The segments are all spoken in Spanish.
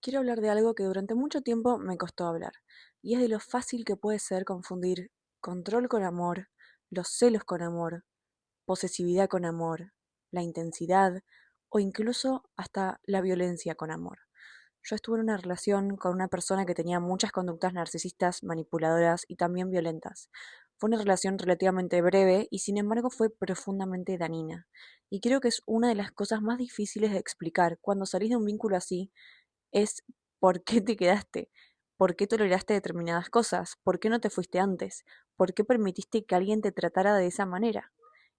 Quiero hablar de algo que durante mucho tiempo me costó hablar, y es de lo fácil que puede ser confundir control con amor, los celos con amor, posesividad con amor, la intensidad o incluso hasta la violencia con amor. Yo estuve en una relación con una persona que tenía muchas conductas narcisistas, manipuladoras y también violentas. Fue una relación relativamente breve y sin embargo fue profundamente dañina. Y creo que es una de las cosas más difíciles de explicar cuando salís de un vínculo así es por qué te quedaste, por qué toleraste determinadas cosas, por qué no te fuiste antes, por qué permitiste que alguien te tratara de esa manera.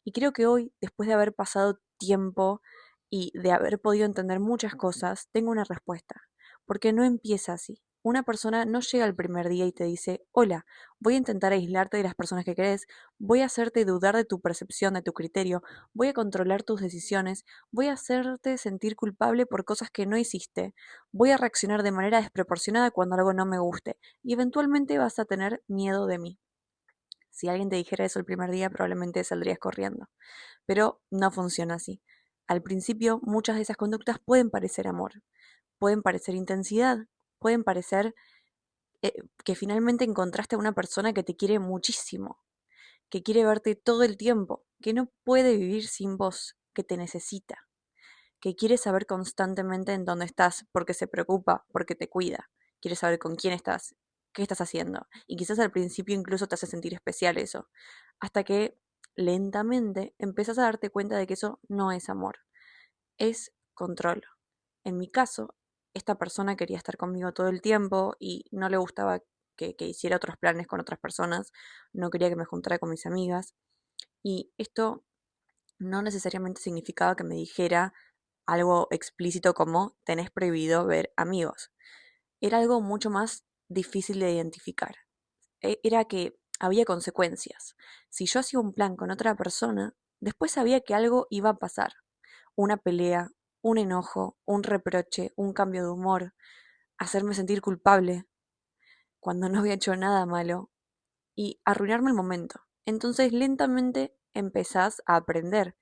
Y creo que hoy, después de haber pasado tiempo y de haber podido entender muchas cosas, tengo una respuesta. Porque no empieza así. Una persona no llega el primer día y te dice, hola, voy a intentar aislarte de las personas que querés, voy a hacerte dudar de tu percepción, de tu criterio, voy a controlar tus decisiones, voy a hacerte sentir culpable por cosas que no hiciste, voy a reaccionar de manera desproporcionada cuando algo no me guste y eventualmente vas a tener miedo de mí. Si alguien te dijera eso el primer día, probablemente saldrías corriendo. Pero no funciona así. Al principio, muchas de esas conductas pueden parecer amor, pueden parecer intensidad, pueden parecer que finalmente encontraste a una persona que te quiere muchísimo, que quiere verte todo el tiempo, que no puede vivir sin vos, que te necesita, que quiere saber constantemente en dónde estás, porque se preocupa, porque te cuida, quiere saber con quién estás, qué estás haciendo. Y quizás al principio incluso te hace sentir especial eso, hasta que lentamente empezás a darte cuenta de que eso no es amor, es control. En mi caso, esta persona quería estar conmigo todo el tiempo y no le gustaba que hiciera otros planes con otras personas, no quería que me juntara con mis amigas. Y esto no necesariamente significaba que me dijera algo explícito como tenés prohibido ver amigos. Era algo mucho más difícil de identificar. Era que había consecuencias. Si yo hacía un plan con otra persona, después sabía que algo iba a pasar. Una pelea, un enojo, un reproche, un cambio de humor, hacerme sentir culpable cuando no había hecho nada malo y arruinarme el momento. Entonces lentamente empezás a aprender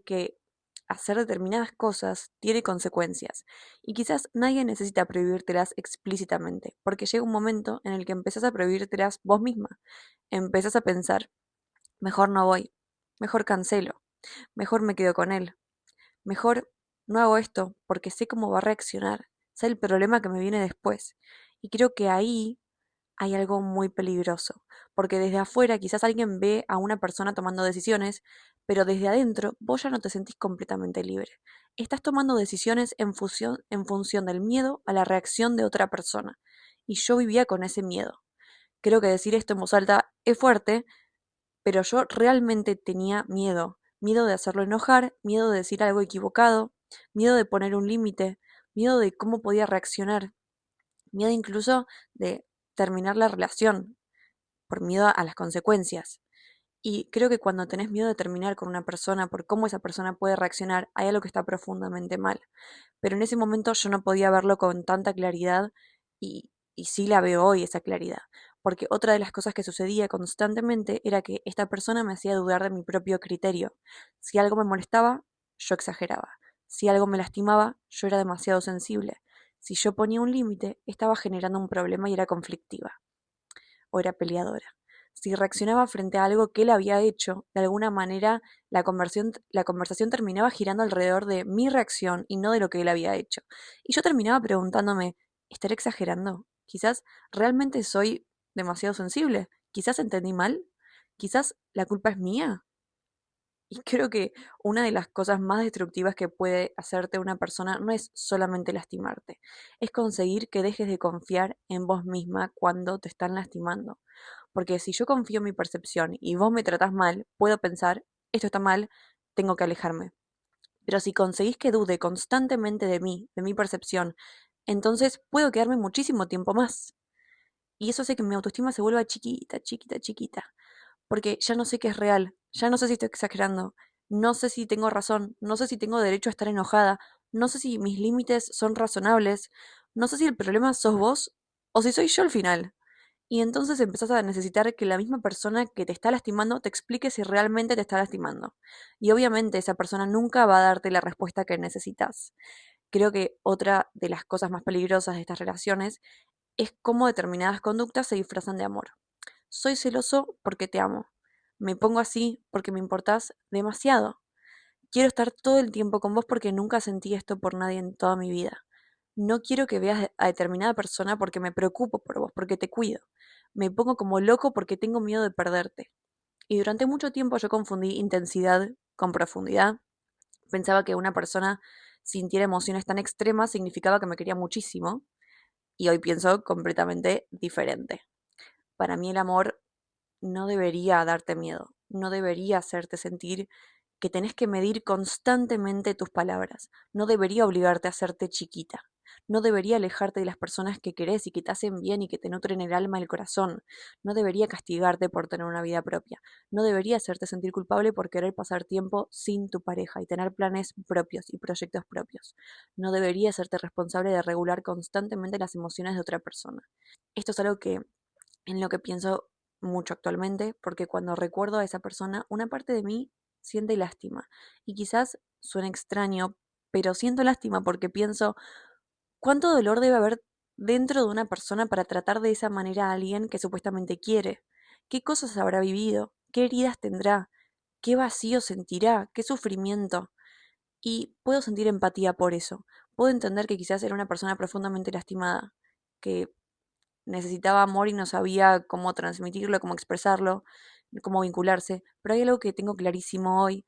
que hacer determinadas cosas tiene consecuencias y quizás nadie necesita prohibírtelas explícitamente, porque llega un momento en el que empezás a prohibírtelas vos misma, empezás a pensar, mejor no voy, mejor cancelo, mejor me quedo con él, mejor no hago esto porque sé cómo va a reaccionar, sé el problema que me viene después. Y creo que ahí hay algo muy peligroso, porque desde afuera quizás alguien ve a una persona tomando decisiones, pero desde adentro vos ya no te sentís completamente libre. Estás tomando decisiones en función del miedo a la reacción de otra persona. Y yo vivía con ese miedo. Creo que decir esto en voz alta es fuerte, pero yo realmente tenía miedo. Miedo de hacerlo enojar, miedo de decir algo equivocado, miedo de poner un límite, miedo de cómo podía reaccionar, miedo incluso de terminar la relación por miedo a las consecuencias. Y creo que cuando tenés miedo de terminar con una persona por cómo esa persona puede reaccionar, hay algo que está profundamente mal. Pero en ese momento yo no podía verlo con tanta claridad y sí la veo hoy esa claridad. Porque otra de las cosas que sucedía constantemente era que esta persona me hacía dudar de mi propio criterio. Si algo me molestaba, yo exageraba. Si algo me lastimaba, yo era demasiado sensible. Si yo ponía un límite, estaba generando un problema y era conflictiva o era peleadora. Si reaccionaba frente a algo que él había hecho, de alguna manera la conversación terminaba girando alrededor de mi reacción y no de lo que él había hecho. Y yo terminaba preguntándome, ¿estaré exagerando? Quizás realmente soy demasiado sensible. Quizás entendí mal. Quizás la culpa es mía. Y creo que una de las cosas más destructivas que puede hacerte una persona no es solamente lastimarte, es conseguir que dejes de confiar en vos misma cuando te están lastimando. Porque si yo confío en mi percepción y vos me tratás mal, puedo pensar, esto está mal, tengo que alejarme. Pero si conseguís que dude constantemente de mí, de mi percepción, entonces puedo quedarme muchísimo tiempo más. Y eso hace que mi autoestima se vuelva chiquita, chiquita, chiquita porque ya no sé qué es real, ya no sé si estoy exagerando, no sé si tengo razón, no sé si tengo derecho a estar enojada, no sé si mis límites son razonables, no sé si el problema sos vos o si soy yo al final. Y entonces empezás a necesitar que la misma persona que te está lastimando te explique si realmente te está lastimando. Y obviamente esa persona nunca va a darte la respuesta que necesitas. Creo que otra de las cosas más peligrosas de estas relaciones es cómo determinadas conductas se disfrazan de amor. Soy celoso porque te amo. Me pongo así porque me importás demasiado. Quiero estar todo el tiempo con vos porque nunca sentí esto por nadie en toda mi vida. No quiero que veas a determinada persona porque me preocupo por vos, porque te cuido. Me pongo como loco porque tengo miedo de perderte. Y durante mucho tiempo yo confundí intensidad con profundidad. Pensaba que una persona sintiera emociones tan extremas significaba que me quería muchísimo. Y hoy pienso completamente diferente. Para mí el amor no debería darte miedo, no debería hacerte sentir que tenés que medir constantemente tus palabras, no debería obligarte a hacerte chiquita, no debería alejarte de las personas que querés y que te hacen bien y que te nutren el alma y el corazón, no debería castigarte por tener una vida propia, no debería hacerte sentir culpable por querer pasar tiempo sin tu pareja y tener planes propios y proyectos propios, no debería hacerte responsable de regular constantemente las emociones de otra persona. Esto es algo que en lo que pienso mucho actualmente, porque cuando recuerdo a esa persona, una parte de mí siente lástima. Y quizás suene extraño, pero siento lástima porque pienso cuánto dolor debe haber dentro de una persona para tratar de esa manera a alguien que supuestamente quiere. ¿Qué cosas habrá vivido? ¿Qué heridas tendrá? ¿Qué vacío sentirá? ¿Qué sufrimiento? Y puedo sentir empatía por eso. Puedo entender que quizás era una persona profundamente lastimada, que necesitaba amor y no sabía cómo transmitirlo, cómo expresarlo, cómo vincularse. Pero hay algo que tengo clarísimo hoy.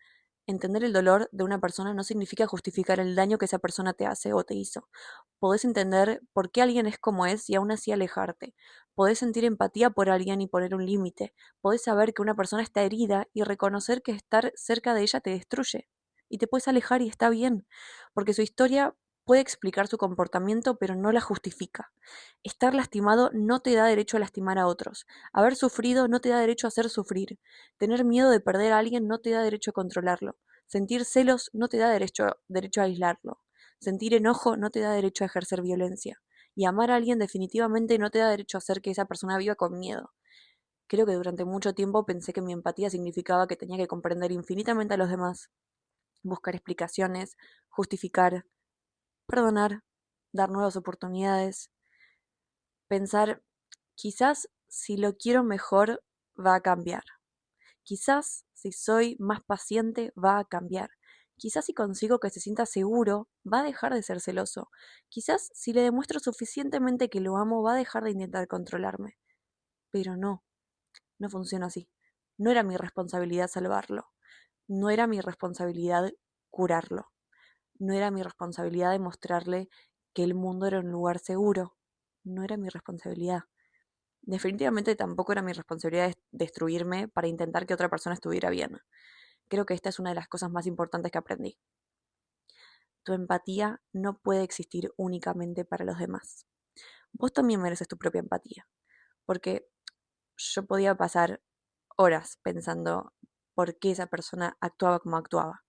Entender el dolor de una persona no significa justificar el daño que esa persona te hace o te hizo. Podés entender por qué alguien es como es y aún así alejarte. Podés sentir empatía por alguien y poner un límite. Podés saber que una persona está herida y reconocer que estar cerca de ella te destruye. Y te puedes alejar y está bien, porque su historia puede explicar su comportamiento, pero no la justifica. Estar lastimado no te da derecho a lastimar a otros. Haber sufrido no te da derecho a hacer sufrir. Tener miedo de perder a alguien no te da derecho a controlarlo. Sentir celos no te da derecho a aislarlo. Sentir enojo no te da derecho a ejercer violencia. Y amar a alguien definitivamente no te da derecho a hacer que esa persona viva con miedo. Creo que durante mucho tiempo pensé que mi empatía significaba que tenía que comprender infinitamente a los demás, buscar explicaciones, justificar, perdonar, dar nuevas oportunidades, pensar, quizás si lo quiero mejor va a cambiar. Quizás si soy más paciente va a cambiar. Quizás si consigo que se sienta seguro, va a dejar de ser celoso. Quizás si le demuestro suficientemente que lo amo, va a dejar de intentar controlarme. Pero no, no funciona así. No era mi responsabilidad salvarlo. No era mi responsabilidad curarlo. No era mi responsabilidad demostrarle que el mundo era un lugar seguro. No era mi responsabilidad. Definitivamente tampoco era mi responsabilidad destruirme para intentar que otra persona estuviera bien. Creo que esta es una de las cosas más importantes que aprendí. Tu empatía no puede existir únicamente para los demás. Vos también mereces tu propia empatía, porque yo podía pasar horas pensando por qué esa persona actuaba como actuaba,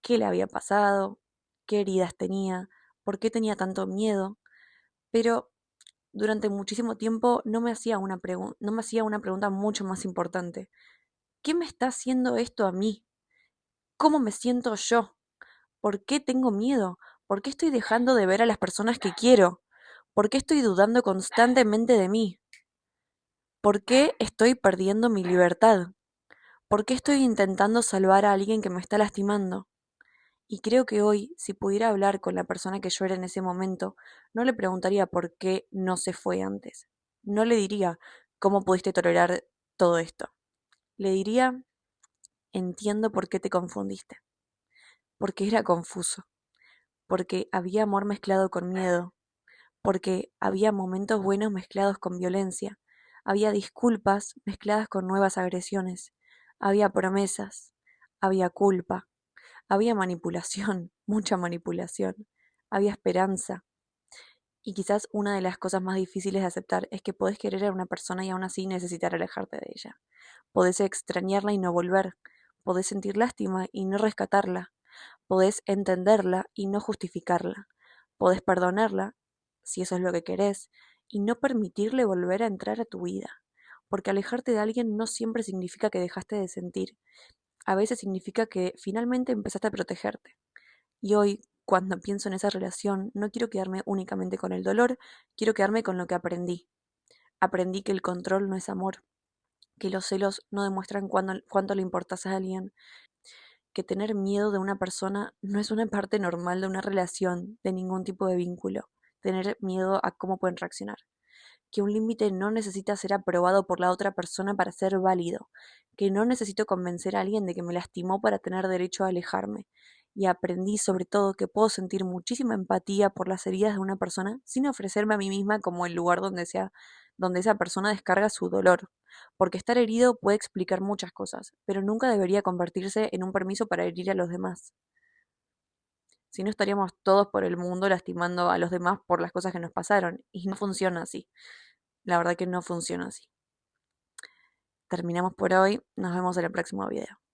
qué le había pasado, qué heridas tenía, por qué tenía tanto miedo, pero durante muchísimo tiempo no me hacía una pregunta mucho más importante. ¿Qué me está haciendo esto a mí? ¿Cómo me siento yo? ¿Por qué tengo miedo? ¿Por qué estoy dejando de ver a las personas que quiero? ¿Por qué estoy dudando constantemente de mí? ¿Por qué estoy perdiendo mi libertad? ¿Por qué estoy intentando salvar a alguien que me está lastimando? Y creo que hoy, si pudiera hablar con la persona que yo era en ese momento, no le preguntaría por qué no se fue antes. No le diría cómo pudiste tolerar todo esto. Le diría, entiendo por qué te confundiste. Porque era confuso. Porque había amor mezclado con miedo. Porque había momentos buenos mezclados con violencia. Había disculpas mezcladas con nuevas agresiones. Había promesas. Había culpa. Había manipulación, mucha manipulación. Había esperanza. Y quizás una de las cosas más difíciles de aceptar es que podés querer a una persona y aún así necesitar alejarte de ella. Podés extrañarla y no volver. Podés sentir lástima y no rescatarla. Podés entenderla y no justificarla. Podés perdonarla, si eso es lo que querés, y no permitirle volver a entrar a tu vida. Porque alejarte de alguien no siempre significa que dejaste de sentir. A veces significa que finalmente empezaste a protegerte. Y hoy, cuando pienso en esa relación, no quiero quedarme únicamente con el dolor, quiero quedarme con lo que aprendí. Aprendí que el control no es amor, que los celos no demuestran cuánto le importas a alguien, que tener miedo de una persona no es una parte normal de una relación, de ningún tipo de vínculo. Tener miedo a cómo pueden reaccionar. Que un límite no necesita ser aprobado por la otra persona para ser válido. Que no necesito convencer a alguien de que me lastimó para tener derecho a alejarme. Y aprendí sobre todo que puedo sentir muchísima empatía por las heridas de una persona sin ofrecerme a mí misma como el lugar donde esa persona descarga su dolor. Porque estar herido puede explicar muchas cosas, pero nunca debería convertirse en un permiso para herir a los demás. Si no estaríamos todos por el mundo lastimando a los demás por las cosas que nos pasaron. Y no funciona así. La verdad que no funciona así. Terminamos por hoy. Nos vemos en el próximo video.